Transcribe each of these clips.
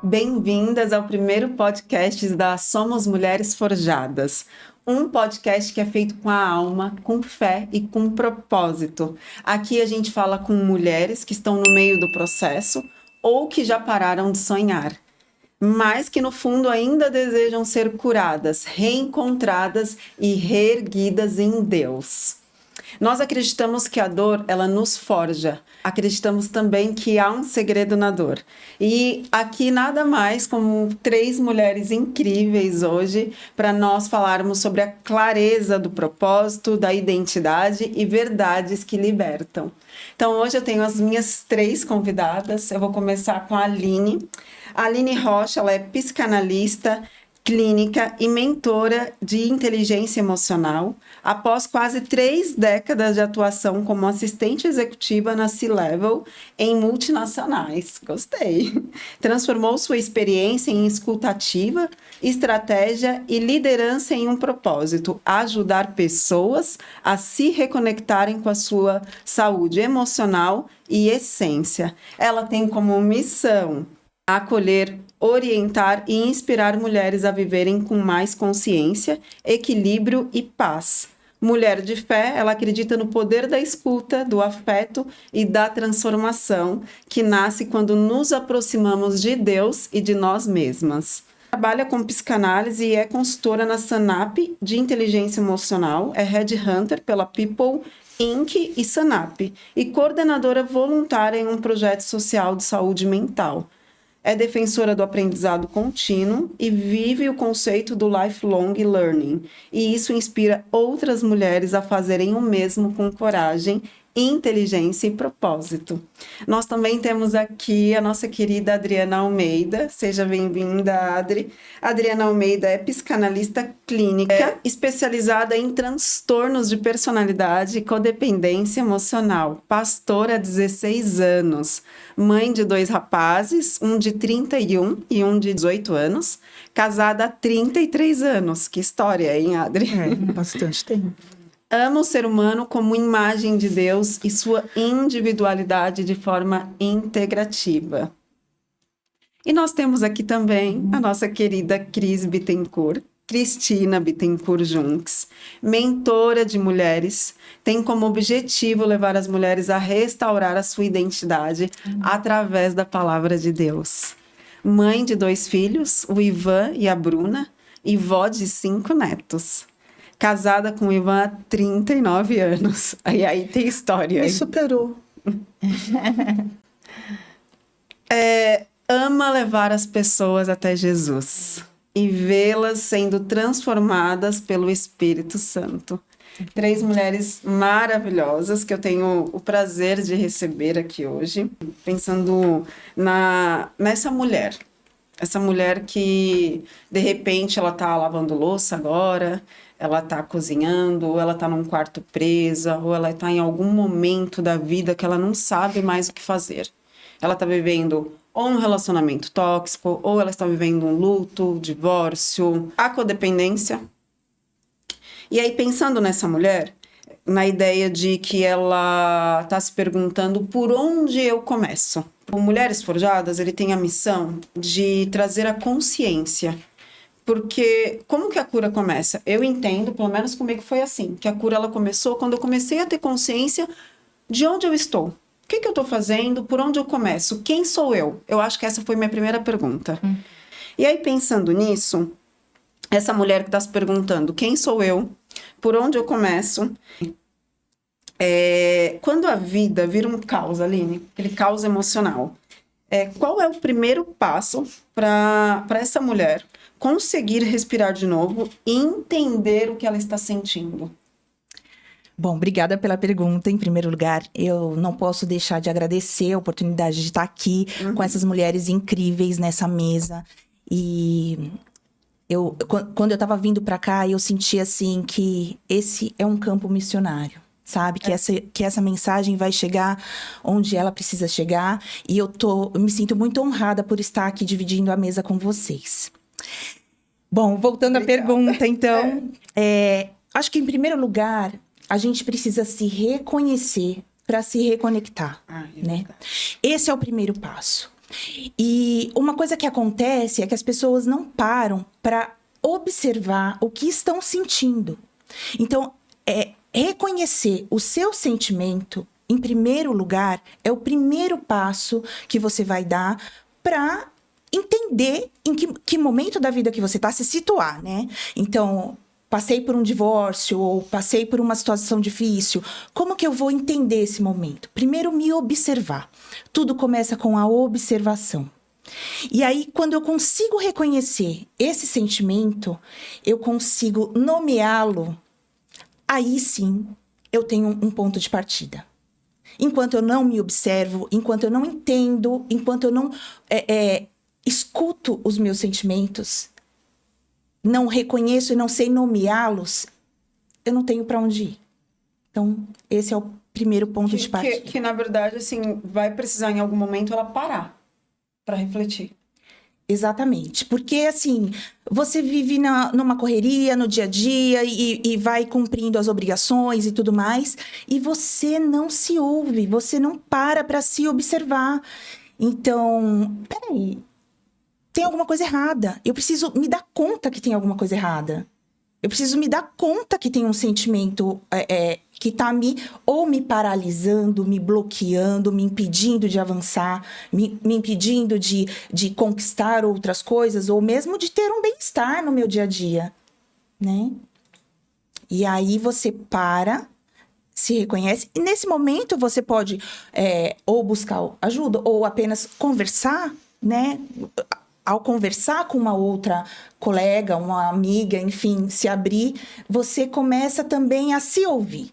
Bem-vindas ao primeiro podcast da Somos Mulheres Forjadas. Um podcast que é feito com a alma, com fé e com propósito. Aqui a gente fala com mulheres que estão no meio do processo ou que já pararam de sonhar, mas que no fundo ainda desejam ser curadas, reencontradas e reerguidas em Deus. Nós acreditamos que a dor, ela nos forja. Acreditamos também que há um segredo na dor. E aqui nada mais como 3 mulheres incríveis hoje para nós falarmos sobre a clareza do propósito, da identidade e verdades que libertam. Então hoje eu tenho as minhas 3 convidadas. Eu vou começar com a Aline. A Aline Rocha, ela é psicanalista, clínica e mentora de inteligência emocional. Após quase 3 décadas de atuação como assistente executiva na C-Level em multinacionais. Gostei! Transformou sua experiência em escuta ativa, estratégia e liderança em um propósito: ajudar pessoas a se reconectarem com a sua saúde emocional e essência. Ela tem como missão acolher, orientar e inspirar mulheres a viverem com mais consciência, equilíbrio e paz. Mulher de fé, ela acredita no poder da escuta, do afeto e da transformação que nasce quando nos aproximamos de Deus e de nós mesmas. Trabalha com psicanálise e é consultora na Sanap de inteligência emocional, é headhunter pela People Inc. e Sanap e coordenadora voluntária em um projeto social de saúde mental. É defensora do aprendizado contínuo e vive o conceito do lifelong learning. E isso inspira outras mulheres a fazerem o mesmo com coragem, inteligência e propósito. Nós também temos aqui a nossa querida Adriana Almeida. Seja bem-vinda, Adri. Adriana Almeida é psicanalista clínica, especializada em transtornos de personalidade e codependência emocional. Pastora há 16 anos. Mãe de 2 rapazes, um de 31 e um de 18 anos. Casada há 33 anos. Que história, hein, Adri? Bastante tempo. Ama o ser humano como imagem de Deus e sua individualidade de forma integrativa. E nós temos aqui também a nossa querida Cristina Bittencourt Junks, mentora de mulheres, tem como objetivo levar as mulheres a restaurar a sua identidade através da palavra de Deus. Mãe de 2 filhos, o Ivan e a Bruna, e vó de 5 netos. Casada com o Ivan há 39 anos. Aí tem história. Me superou. Ama levar as pessoas até Jesus e vê-las sendo transformadas pelo Espírito Santo. 3 mulheres maravilhosas que eu tenho o prazer de receber aqui hoje, pensando nessa mulher. Essa mulher que, de repente, ela está lavando louça agora, ela está cozinhando, ou ela está num quarto presa, ou ela está em algum momento da vida que ela não sabe mais o que fazer. Ela está vivendo ou um relacionamento tóxico, ou ela está vivendo um luto, divórcio, a codependência. E aí, pensando nessa mulher, na ideia de que ela está se perguntando por onde eu começo. O Mulheres Forjadas, ele tem a missão de trazer a consciência. Porque como que a cura começa? Eu entendo, pelo menos comigo foi assim, que a cura ela começou quando eu comecei a ter consciência de onde eu estou. O que eu estou fazendo? Por onde eu começo? Quem sou eu? Eu acho que essa foi minha primeira pergunta. E aí, pensando nisso, essa mulher que está se perguntando quem sou eu? Por onde eu começo? Quando a vida vira um caos, Aline, aquele caos emocional, qual é o primeiro passo para essa mulher conseguir respirar de novo e entender o que ela está sentindo? Bom, obrigada pela pergunta. Em primeiro lugar, eu não posso deixar de agradecer a oportunidade de estar aqui com essas mulheres incríveis nessa mesa. E quando eu estava vindo para cá, eu senti assim que esse é um campo missionário. Sabe? Que essa mensagem vai chegar onde ela precisa chegar. E eu me sinto muito honrada por estar aqui dividindo a mesa com vocês. Bom, voltando à pergunta, então. Acho que, em primeiro lugar, a gente precisa se reconhecer para se reconectar, né? Esse é o primeiro passo. E uma coisa que acontece é que as pessoas não param para observar o que estão sentindo. Então, reconhecer o seu sentimento, em primeiro lugar, é o primeiro passo que você vai dar para entender em que momento da vida que você está, se situar, né? Então, passei por um divórcio ou passei por uma situação difícil. Como que eu vou entender esse momento? Primeiro, me observar. Tudo começa com a observação. E aí, quando eu consigo reconhecer esse sentimento, eu consigo nomeá-lo, aí sim eu tenho um ponto de partida. Enquanto eu não me observo, enquanto eu não entendo, enquanto eu não escuto os meus sentimentos, não reconheço e não sei nomeá-los, eu não tenho para onde ir. Então, esse é o primeiro ponto de partida. Que, na verdade, assim, vai precisar em algum momento ela parar para refletir. Exatamente. Porque, assim, você vive numa correria, no dia a dia, e vai cumprindo as obrigações e tudo mais, e você não se ouve, você não para se observar. Então, peraí, tem alguma coisa errada. Eu preciso me dar conta que tem alguma coisa errada. Eu preciso me dar conta que tem um sentimento que está me paralisando, me bloqueando, me impedindo de avançar, me impedindo de conquistar outras coisas, ou mesmo de ter um bem-estar no meu dia a dia, né? E aí você para, se reconhece, e nesse momento você pode ou buscar ajuda, ou apenas conversar, né? Ao conversar com uma outra colega, uma amiga, enfim, se abrir, você começa também a se ouvir.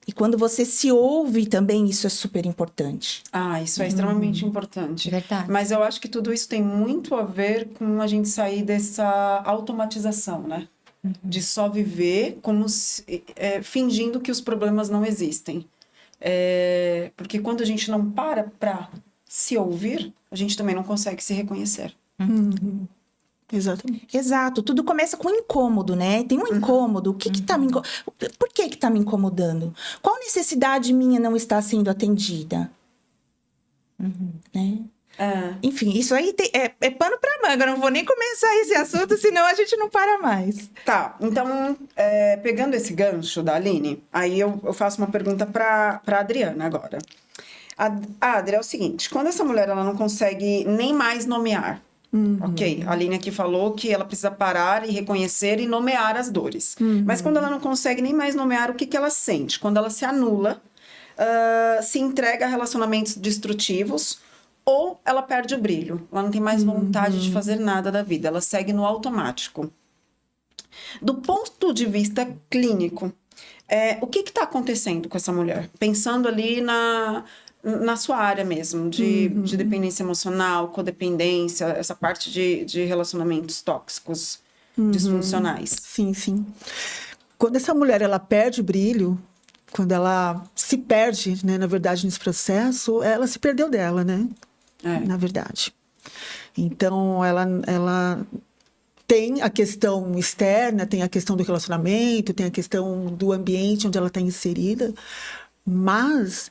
E quando você se ouve também, isso é super importante. Ah, isso é extremamente importante. Verdade. Mas eu acho que tudo isso tem muito a ver com a gente sair dessa automatização, né? De só viver como fingindo que os problemas não existem. Porque quando a gente não para se ouvir, a gente também não consegue se reconhecer. Exatamente. Exato, tudo começa com incômodo, né? Tem um incômodo, o que que tá me incomodando? Por que tá me incomodando? Qual necessidade minha não está sendo atendida? Né? Enfim, isso aí é pano pra manga, eu não vou nem começar esse assunto, senão a gente não para mais. Tá, então, pegando esse gancho da Aline, aí eu faço uma pergunta pra Adriana agora. A Adri, é o seguinte, quando essa mulher ela não consegue nem mais nomear, ok, a Aline aqui falou que ela precisa parar e reconhecer e nomear as dores. Mas quando ela não consegue nem mais nomear o que ela sente, quando ela se anula, se entrega a relacionamentos destrutivos, ou ela perde o brilho, ela não tem mais vontade de fazer nada da vida, ela segue no automático. Do ponto de vista clínico, o que está acontecendo com essa mulher? Pensando ali na sua área mesmo, de dependência emocional, codependência, essa parte de relacionamentos tóxicos, disfuncionais. Sim, sim. Quando essa mulher, ela perde o brilho, quando ela se perde, né, na verdade, nesse processo, ela se perdeu dela, né? Na verdade. Então, ela tem a questão externa, tem a questão do relacionamento, tem a questão do ambiente onde ela está inserida, mas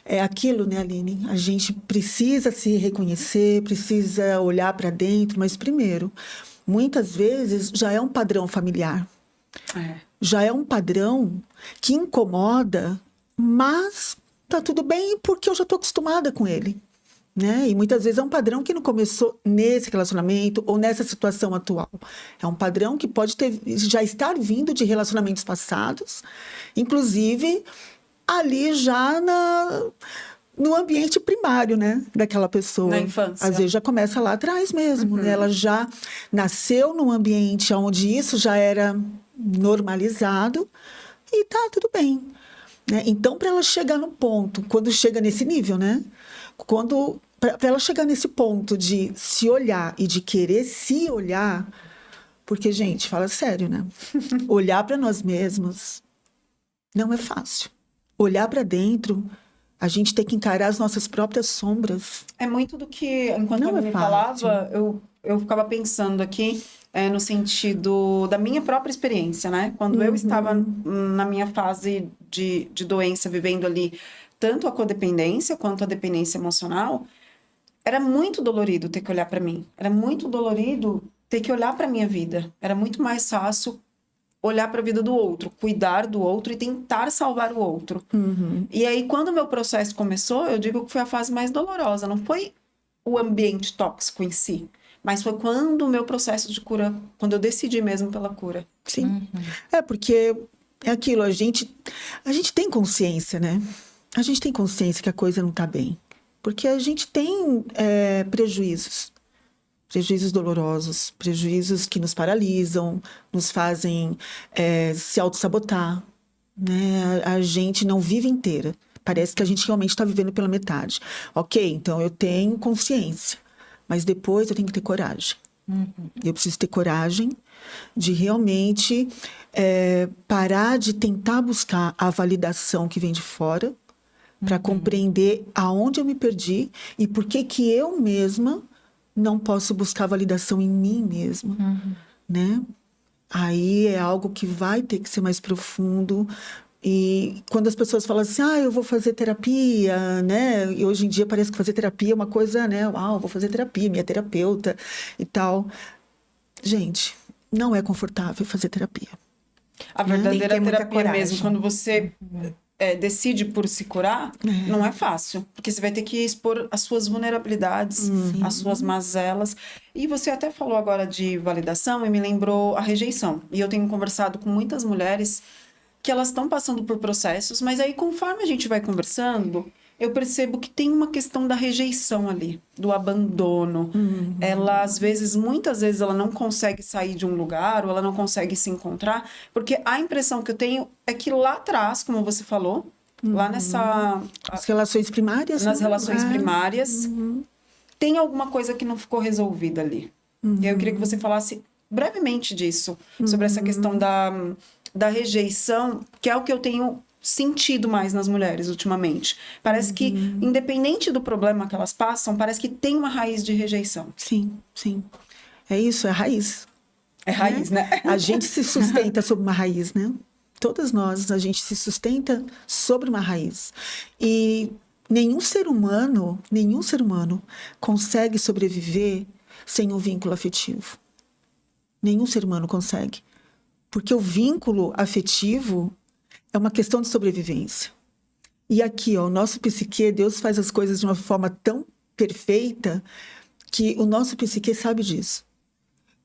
é aquilo, né, Aline? A gente precisa se reconhecer, precisa olhar para dentro, mas primeiro, muitas vezes já é um padrão familiar. Já é um padrão que incomoda, mas tá tudo bem porque eu já tô acostumada com ele. Né? E muitas vezes é um padrão que não começou nesse relacionamento ou nessa situação atual. É um padrão que pode já estar vindo de relacionamentos passados, inclusive ali já no ambiente primário, né, daquela pessoa. Na infância. Às vezes já começa lá atrás mesmo, né? Ela já nasceu num ambiente onde isso já era normalizado e tá tudo bem. Né? Então, para ela chegar no ponto, quando chega nesse nível, né? Para ela chegar nesse ponto de se olhar e de querer se olhar, porque, gente, fala sério, né? Olhar para nós mesmos não é fácil. Olhar para dentro, a gente tem que encarar as nossas próprias sombras. É muito do que, enquanto Não ela é me fácil. falava, eu ficava pensando aqui no sentido da minha própria experiência, né? Quando eu estava na minha fase de doença, vivendo ali tanto a codependência quanto a dependência emocional, era muito dolorido ter que olhar para mim. Era muito dolorido ter que olhar para minha vida. Era muito mais fácil olhar para a vida do outro, cuidar do outro e tentar salvar o outro. E aí, quando o meu processo começou, eu digo que foi a fase mais dolorosa. Não foi o ambiente tóxico em si, mas foi quando o meu processo de cura, quando eu decidi mesmo pela cura. Sim. É porque é aquilo, a gente tem consciência, né? A gente tem consciência que a coisa não tá bem. Porque a gente tem prejuízos dolorosos, prejuízos que nos paralisam, nos fazem se auto-sabotar, né? A gente não vive inteira. Parece que a gente realmente está vivendo pela metade. Ok, então eu tenho consciência, mas depois eu tenho que ter coragem. Eu preciso ter coragem de realmente parar de tentar buscar a validação que vem de fora, para compreender aonde eu me perdi e por que eu mesma não posso buscar validação em mim mesma, né? Aí é algo que vai ter que ser mais profundo. E quando as pessoas falam assim, eu vou fazer terapia, né? E hoje em dia parece que fazer terapia é uma coisa, né? Vou fazer terapia, minha terapeuta e tal. Gente, não é confortável fazer terapia. A verdadeira terapia coragem. mesmo, quando você decide por se curar, não é fácil. Porque você vai ter que expor as suas vulnerabilidades, as suas mazelas. E você até falou agora de validação e me lembrou a rejeição. E eu tenho conversado com muitas mulheres que elas estão passando por processos, mas aí conforme a gente vai conversando, eu percebo que tem uma questão da rejeição ali, do abandono. Ela, às vezes, muitas vezes, ela não consegue sair de um lugar, ou ela não consegue se encontrar, porque a impressão que eu tenho é que lá atrás, como você falou, lá nessa... As relações primárias. Nas relações primárias, tem alguma coisa que não ficou resolvida ali. E aí eu queria que você falasse brevemente disso, sobre essa questão da rejeição, que é o que eu tenho sentido mais nas mulheres ultimamente. Parece que, independente do problema que elas passam, parece que tem uma raiz de rejeição. Sim, sim. É isso, é raiz. É raiz, né? A gente se sustenta sobre uma raiz, né? Todas nós, a gente se sustenta sobre uma raiz. E nenhum ser humano consegue sobreviver sem um vínculo afetivo. Nenhum ser humano consegue. Porque o vínculo afetivo é uma questão de sobrevivência. E aqui, o nosso psique, Deus faz as coisas de uma forma tão perfeita que o nosso psique sabe disso.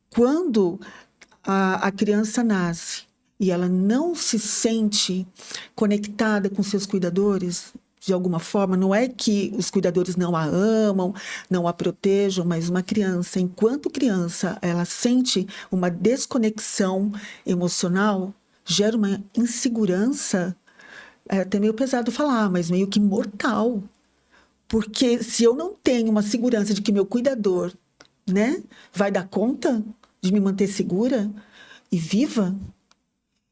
Quando a criança nasce e ela não se sente conectada com seus cuidadores, de alguma forma, não é que os cuidadores não a amam, não a protejam, mas uma criança, enquanto criança, ela sente uma desconexão emocional, gera uma insegurança, é até meio pesado falar, mas meio que mortal. Porque se eu não tenho uma segurança de que meu cuidador, né, vai dar conta de me manter segura e viva,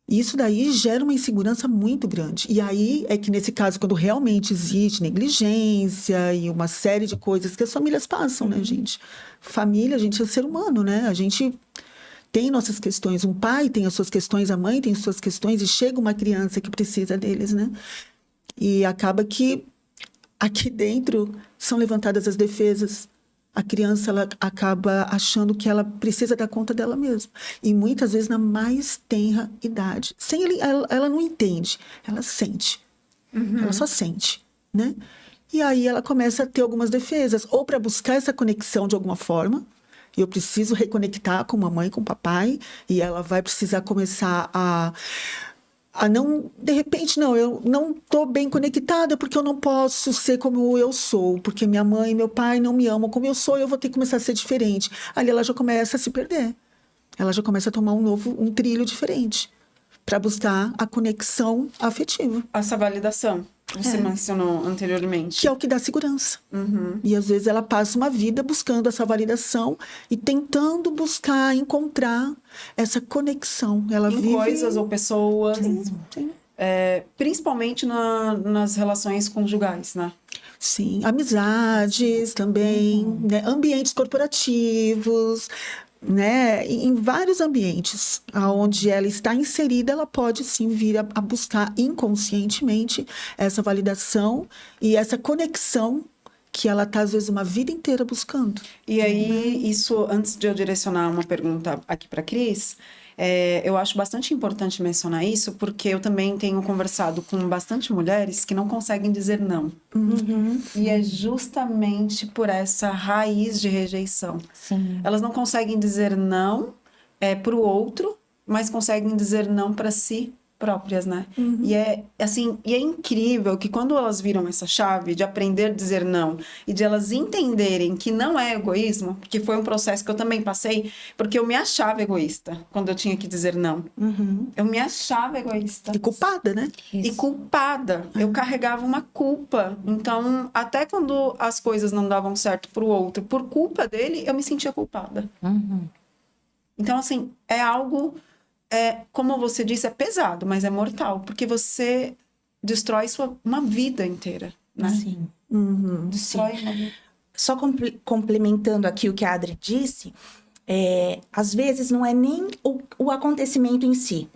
isso daí gera uma insegurança muito grande. E aí é que, nesse caso, quando realmente existe negligência e uma série de coisas que as famílias passam, né, gente? Família, a gente é ser humano, né? A gente tem nossas questões. Um pai tem as suas questões, a mãe tem as suas questões, e chega uma criança que precisa deles, né? E acaba que aqui dentro são levantadas as defesas. A criança, ela acaba achando que ela precisa dar conta dela mesma. E muitas vezes na mais tenra idade. Ela não entende, ela sente. Ela só sente, né? E aí ela começa a ter algumas defesas. Ou para buscar essa conexão de alguma forma. Eu preciso reconectar com a mamãe, com o papai. E ela vai precisar começar a não, de repente, não, eu não estou bem conectada porque eu não posso ser como eu sou, porque minha mãe e meu pai não me amam como eu sou, eu vou ter que começar a ser diferente. Ali ela já começa a se perder. Ela já começa a tomar um trilho diferente para buscar a conexão afetiva. Essa validação, você mencionou anteriormente. Que é o que dá segurança. E às vezes ela passa uma vida buscando essa validação e tentando buscar, encontrar essa conexão. Ela vive coisas ou pessoas. Sim. Principalmente nas relações conjugais, né? Sim, amizades também, né? Ambientes corporativos, né? Em vários ambientes onde ela está inserida, ela pode sim vir a buscar inconscientemente essa validação e essa conexão que ela tá, às vezes, uma vida inteira buscando. E aí, isso, antes de eu direcionar uma pergunta aqui para Cris, eu acho bastante importante mencionar isso, porque eu também tenho conversado com bastante mulheres que não conseguem dizer não. E é justamente por essa raiz de rejeição. Sim. Elas não conseguem dizer não para o outro, mas conseguem dizer não para si próprias, né? E é assim, e é incrível que quando elas viram essa chave de aprender a dizer não e de elas entenderem que não é egoísmo, porque foi um processo que eu também passei, porque eu me achava egoísta quando eu tinha que dizer não. Eu me achava egoísta. E culpada, né? E culpada. Eu carregava uma culpa. Então, até quando as coisas não davam certo pro outro, por culpa dele, eu me sentia culpada. Então, assim, é algo, como você disse, é pesado, mas é mortal, porque você destrói uma vida inteira, né? Sim. Destrói uma vida. Só complementando aqui o que a Adri disse, às vezes não é nem o acontecimento em si,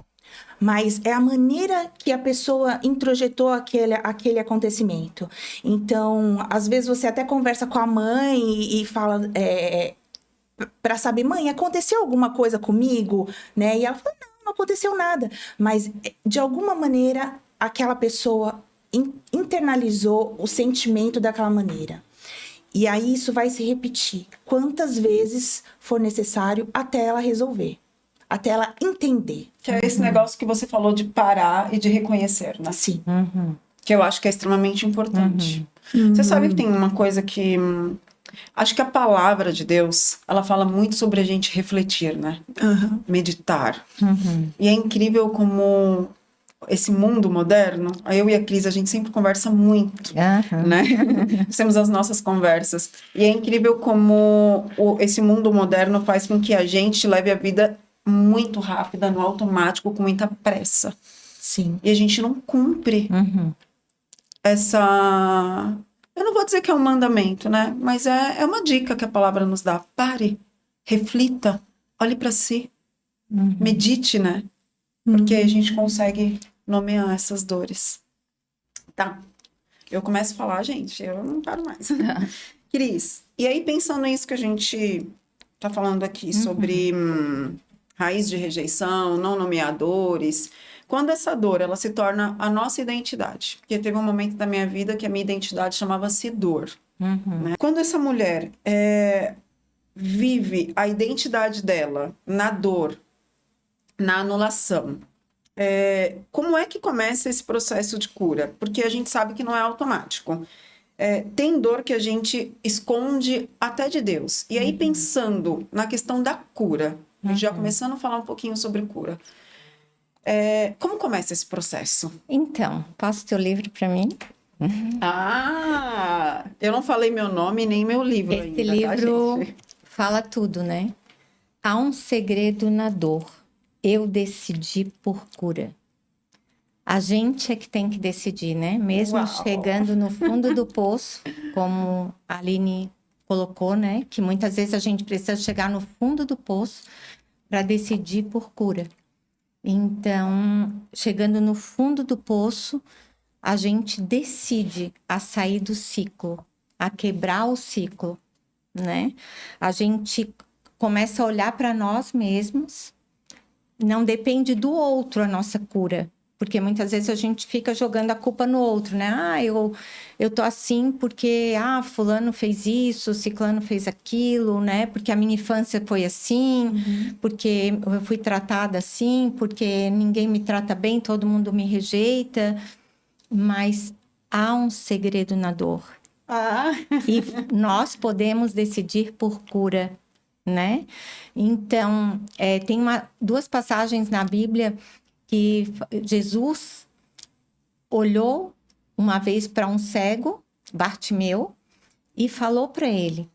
mas é a maneira que a pessoa introjetou aquele acontecimento. Então, às vezes você até conversa com a mãe e fala para saber, mãe, aconteceu alguma coisa comigo, né? E ela fala, não aconteceu nada. Mas, de alguma maneira, aquela pessoa internalizou o sentimento daquela maneira. E aí isso vai se repetir quantas vezes for necessário até ela resolver, até ela entender. Que é esse negócio que você falou de parar e de reconhecer, né? Sim. Que eu acho que é extremamente importante. Você sabe que tem uma coisa que... acho que a palavra de Deus, ela fala muito sobre a gente refletir, né? Meditar. E é incrível como esse mundo moderno, eu e a Cris, a gente sempre conversa muito, né? Temos as nossas conversas. E é incrível como esse mundo moderno faz com que a gente leve a vida muito rápida, no automático, com muita pressa. Sim. E a gente não cumpre essa... Eu não vou dizer que é um mandamento, né? Mas é uma dica que a palavra nos dá. Pare, reflita, olhe para si, medite, né? Porque a gente consegue nomear essas dores. Tá. Eu começo a falar, gente, eu não paro mais. Cris, e aí pensando nisso que a gente tá falando aqui sobre raiz de rejeição, não nomeadores, quando essa dor, ela se torna a nossa identidade, porque teve um momento da minha vida que a minha identidade chamava-se dor. Né? Quando essa mulher vive a identidade dela na dor, na anulação, como é que começa esse processo de cura? Porque a gente sabe que não é automático. Tem dor que a gente esconde até de Deus. E aí, pensando na questão da cura, a gente já começando a falar um pouquinho sobre cura, como começa esse processo? Então, passa o teu livro para mim? Eu não falei meu nome nem meu livro Esse ainda, livro tá, gente? fala tudo, né? Há um segredo na dor. Eu decidi por cura. A gente é que tem que decidir, né? Mesmo Uau. chegando no fundo do poço, como a Aline colocou, né? Que muitas vezes a gente precisa chegar no fundo do poço para decidir por cura. Então, chegando no fundo do poço, a gente decide a sair do ciclo, a quebrar o ciclo, né? A gente começa a olhar para nós mesmos. Não depende do outro a nossa cura. Porque muitas vezes a gente fica jogando a culpa no outro, né? Eu tô assim porque, fulano fez isso, ciclano fez aquilo, né? Porque a minha infância foi assim, porque eu fui tratada assim, porque ninguém me trata bem, todo mundo me rejeita. Mas há um segredo na dor. E nós podemos decidir por cura, né? Então, tem duas passagens na Bíblia que Jesus olhou uma vez para um cego, Bartimeu, e falou para ele: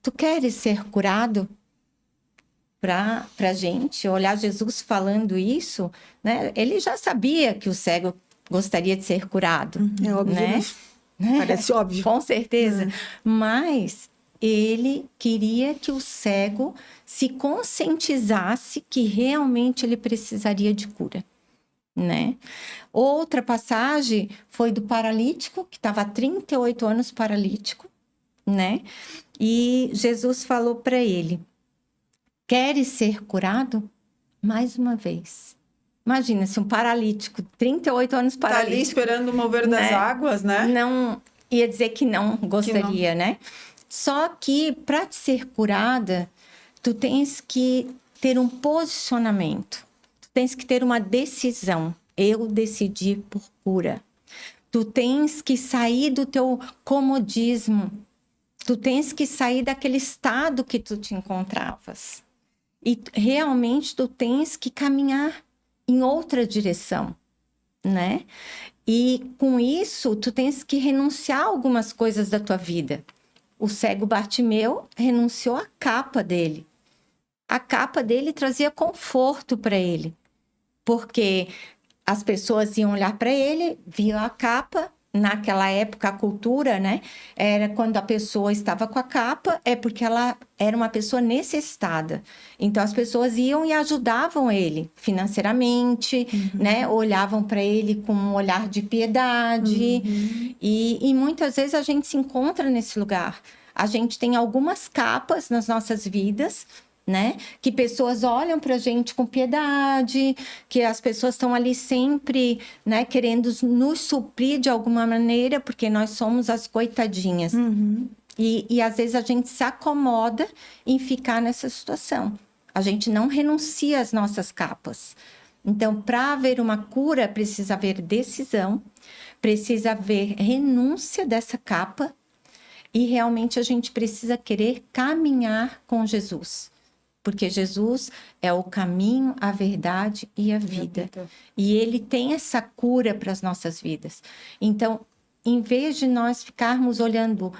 tu queres ser curado? Para a gente olhar Jesus falando isso, né? Ele já sabia que o cego gostaria de ser curado, É óbvio, né? Parece óbvio. Com certeza. Mas ele queria que o cego se conscientizasse que realmente ele precisaria de cura, né? Outra passagem foi do paralítico, que estava há 38 anos paralítico, né? E Jesus falou para ele: queres ser curado? Mais uma vez. Imagina, se um paralítico, 38 anos Tá ali paralítico, esperando o mover das né? águas, né? Não ia dizer que não gostaria, né? Só que para ser curada, tu tens que ter um posicionamento. Tu tens que ter uma decisão. Eu decidi por cura. Tu tens que sair do teu comodismo. Tu tens que sair daquele estado que tu te encontravas. E realmente tu tens que caminhar em outra direção, né? E com isso, tu tens que renunciar a algumas coisas da tua vida. O cego Bartimeu renunciou à capa dele. A capa dele trazia conforto para ele, porque as pessoas iam olhar para ele, viam a capa. Naquela época, a cultura, né? Era quando a pessoa estava com a capa, é porque ela era uma pessoa necessitada. Então, as pessoas iam e ajudavam ele financeiramente, né? Olhavam para ele com um olhar de piedade. E muitas vezes a gente se encontra nesse lugar. A gente tem algumas capas nas nossas vidas, né? Que pessoas olham para a gente com piedade, que as pessoas estão ali sempre, né, querendo nos suprir de alguma maneira, porque nós somos as coitadinhas. E às vezes a gente se acomoda em ficar nessa situação. A gente não renuncia às nossas capas. Então, para haver uma cura, precisa haver decisão, precisa haver renúncia dessa capa, e realmente a gente precisa querer caminhar com Jesus. Porque Jesus é o caminho, a verdade e a vida. E ele tem essa cura para as nossas vidas. Então, em vez de nós ficarmos olhando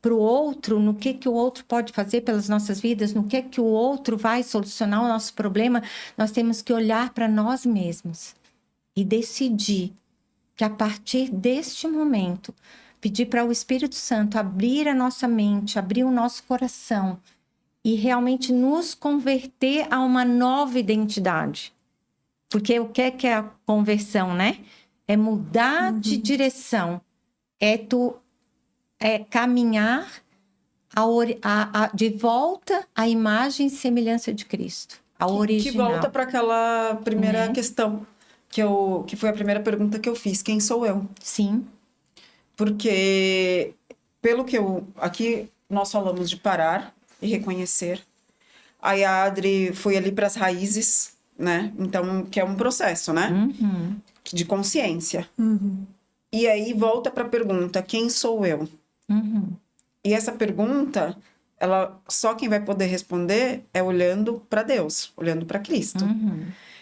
para o outro, no que o outro pode fazer pelas nossas vidas, no que o outro vai solucionar o nosso problema, nós temos que olhar para nós mesmos e decidir que a partir deste momento, pedir para o Espírito Santo abrir a nossa mente, abrir o nosso coração, e realmente nos converter a uma nova identidade. Porque o que é a conversão, né? É mudar de direção. É caminhar de volta à imagem e semelhança de Cristo. A original. Que volta para aquela primeira questão, que foi a primeira pergunta que eu fiz. Quem sou eu? Sim. Porque, pelo que aqui nós falamos de parar e reconhecer. Aí a Adri foi ali para as raízes, né? Então, que é um processo, né? De consciência. E aí volta para a pergunta, quem sou eu? E essa pergunta, só quem vai poder responder é olhando para Deus, olhando para Cristo.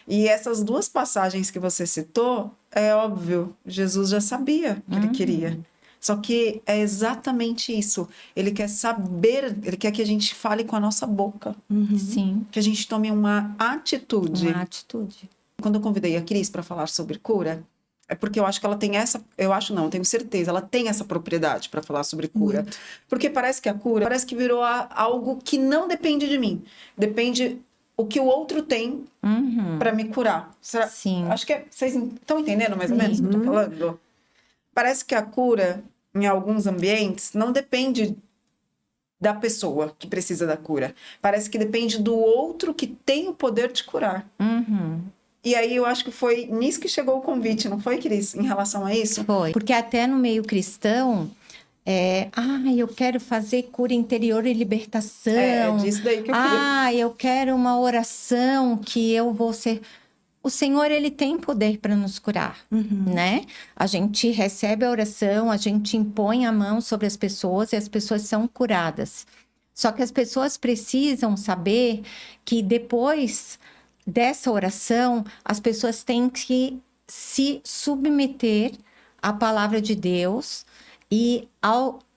E essas duas passagens que você citou, é óbvio, Jesus já sabia o que ele queria. Só que é exatamente isso. Ele quer saber, ele quer que a gente fale com a nossa boca. Sim. Que a gente tome uma atitude. Uma atitude. Quando eu convidei a Cris para falar sobre cura, é porque eu acho que ela tem eu tenho certeza, ela tem essa propriedade para falar sobre cura. Porque parece que a cura, parece que virou algo que não depende de mim. Depende o que o outro tem para me curar. Sim. Acho que vocês estão entendendo mais ou menos o que eu tô falando? Parece que a cura, em alguns ambientes, não depende da pessoa que precisa da cura. Parece que depende do outro que tem o poder de curar. E aí eu acho que foi nisso que chegou o convite, não foi, Cris? Em relação a isso? Foi. Porque até no meio cristão, eu quero fazer cura interior e libertação. É disso daí que eu queria. Eu quero uma oração que eu vou ser... O Senhor, ele tem poder para nos curar, né? A gente recebe a oração, a gente impõe a mão sobre as pessoas e as pessoas são curadas. Só que as pessoas precisam saber que depois dessa oração, as pessoas têm que se submeter à palavra de Deus e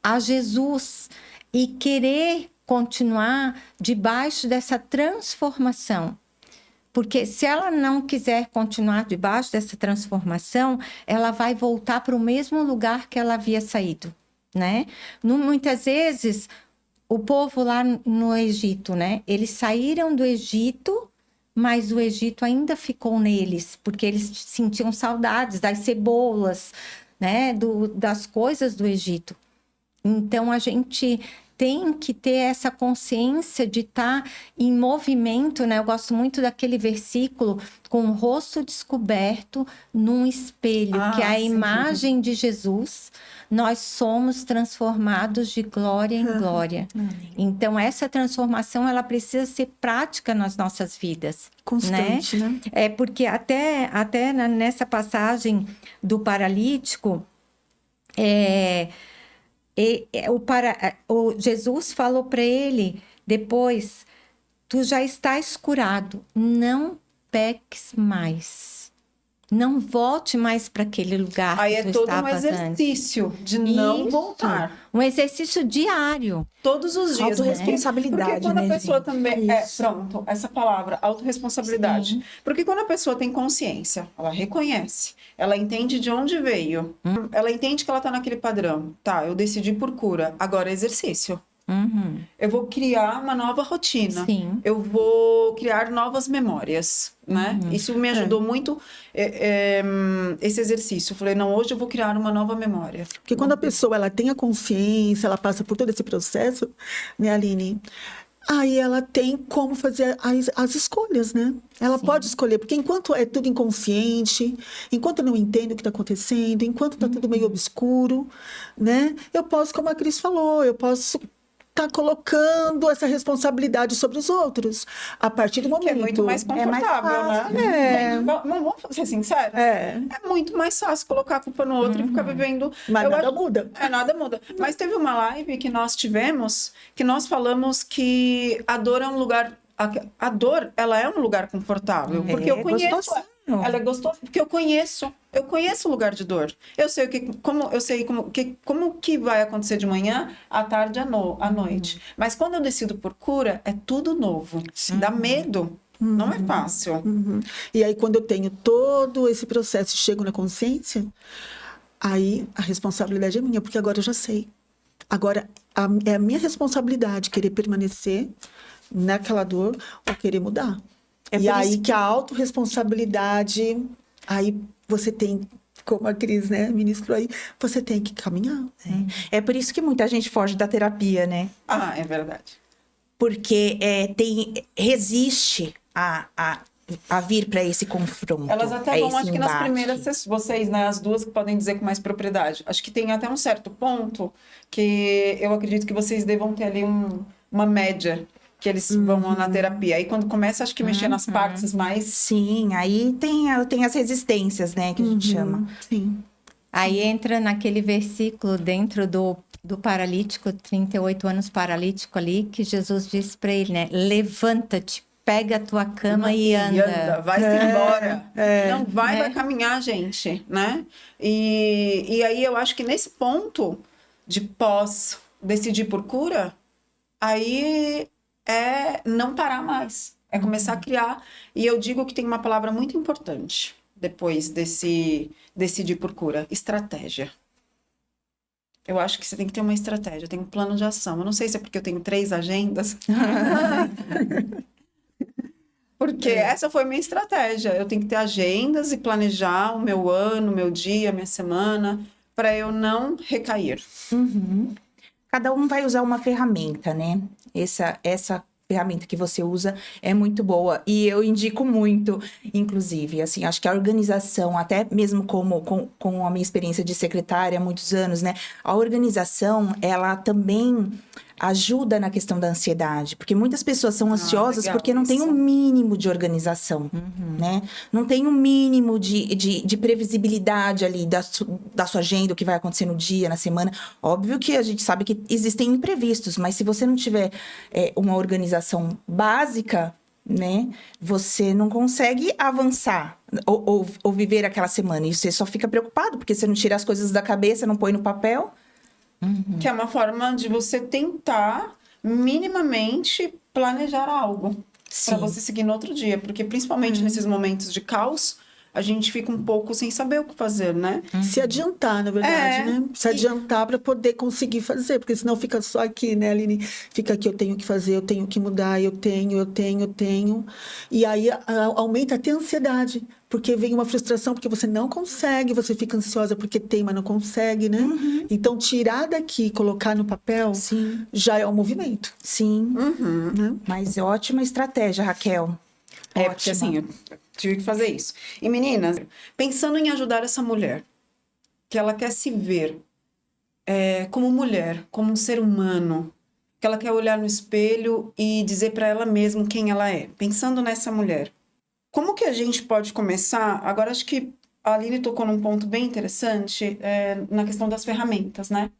a Jesus e querer continuar debaixo dessa transformação. Porque se ela não quiser continuar debaixo dessa transformação, ela vai voltar para o mesmo lugar que ela havia saído, né? Muitas vezes, o povo lá no Egito, né? Eles saíram do Egito, mas o Egito ainda ficou neles, porque eles sentiam saudades das cebolas, né? Das coisas do Egito. Então, a gente tem que ter essa consciência de estar em movimento, né? Eu gosto muito daquele versículo, com o rosto descoberto num espelho, que é a sim. imagem de Jesus. Nós somos transformados de glória em glória. Então, essa transformação, ela precisa ser prática nas nossas vidas. Constante, né? É porque até nessa passagem do paralítico, o Jesus falou para ele depois: tu já estás curado, não peques mais. Não volte mais para aquele lugar Aí que é tu todo um estavas antes. exercício de não Isso. voltar. Um exercício diário. Todos os dias. Autorresponsabilidade, Porque quando a né, pessoa gente? também... Isso. Pronto, essa palavra, autorresponsabilidade. Sim. Porque quando a pessoa tem consciência, ela reconhece, ela entende de onde veio, ela entende que ela tá naquele padrão. Tá, eu decidi por cura, agora é exercício. Uhum. Eu vou criar uma nova rotina. Sim. Eu vou criar novas memórias, né? Isso me ajudou muito, esse exercício. Eu falei, não, hoje eu vou criar uma nova memória. Porque quando a pessoa ela tem a consciência, ela passa por todo esse processo, né, Aline? Aí ela tem como fazer as escolhas, né? Ela pode escolher, porque enquanto é tudo inconsciente, enquanto eu não entendo o que está acontecendo, enquanto está tudo meio obscuro, né? Eu posso, como a Cris falou, eu posso estar colocando essa responsabilidade sobre os outros. A partir do momento... Que é muito mais confortável, né? Vamos ser sinceros? É muito mais fácil colocar a culpa no outro e ficar vivendo... Mas nada muda. Nada muda. Mas teve uma live que nós tivemos, que nós falamos que a dor é um lugar... A dor, ela é um lugar confortável. Porque eu conheço... gostosinho. Ela é gostosa, porque eu conheço o lugar de dor. Eu sei como que vai acontecer de manhã, à tarde, à noite. Mas quando eu decido por cura, é tudo novo. Dá medo. Não é fácil. E aí, quando eu tenho todo esse processo e chego na consciência, aí a responsabilidade é minha, porque agora eu já sei. Agora, é a minha responsabilidade querer permanecer naquela dor ou querer mudar. E aí que a autorresponsabilidade, aí você tem, como a Cris, né, ministrou aí, você tem que caminhar. É por isso que muita gente foge da terapia, né? Ah, é verdade. Porque resiste a vir para esse confronto. Elas até a vão, esse acho que nas embate. primeiras, vocês, né, as duas que podem dizer com mais propriedade. Acho que tem até um certo ponto que eu acredito que vocês devam ter ali uma média que eles vão na terapia. Aí quando começa, acho que mexer nas partes mais... Sim, aí tem as resistências, né, que a gente chama. Sim. Aí entra naquele versículo dentro do paralítico, 38 anos paralítico ali, que Jesus disse para ele, né? Levanta-te, pega a tua cama e anda. Vai-se embora. Não vai caminhar, gente, né? E aí eu acho que nesse ponto de decidir por cura, aí é não parar mais. É começar a criar. E eu digo que tem uma palavra muito importante depois desse decidir por cura: estratégia. Eu acho que você tem que ter uma estratégia, tem um plano de ação. Eu não sei se é porque eu tenho 3 agendas. Porque essa foi minha estratégia. Eu tenho que ter agendas e planejar o meu ano, o meu dia, a minha semana, para eu não recair. Cada um vai usar uma ferramenta, né? Essa ferramenta que você usa é muito boa. E eu indico muito, inclusive, assim, acho que a organização, até mesmo com a minha experiência de secretária há muitos anos, né? A organização, ela também ajuda na questão da ansiedade, porque muitas pessoas são ansiosas legal porque não tem um mínimo de organização, né? Não tem um mínimo de previsibilidade ali da sua agenda, o que vai acontecer no dia, na semana. Óbvio que a gente sabe que existem imprevistos, mas se você não tiver uma organização básica, né? Você não consegue avançar ou viver aquela semana. E você só fica preocupado, porque você não tira as coisas da cabeça, não põe no papel. Que é uma forma de você tentar minimamente planejar algo para você seguir no outro dia, porque principalmente nesses momentos de caos, a gente fica um pouco sem saber o que fazer, né? Se adiantar, na verdade, né? Se adiantar para poder conseguir fazer, porque senão fica só aqui, né, Aline? Fica aqui, eu tenho que fazer, eu tenho que mudar, eu tenho. E aí aumenta até a ansiedade, porque vem uma frustração, porque você não consegue, você fica ansiosa porque tem, mas não consegue, né? Então, tirar daqui e colocar no papel Sim. já é um movimento. Sim. Né? Mas é ótima estratégia, Raquel. Porque assim, eu tive que fazer isso. E meninas, pensando em ajudar essa mulher, que ela quer se ver como mulher, como um ser humano, que ela quer olhar no espelho e dizer para ela mesma quem ela é. Pensando nessa mulher, como que a gente pode começar? Agora, acho que a Aline tocou num ponto bem interessante, na questão das ferramentas, né?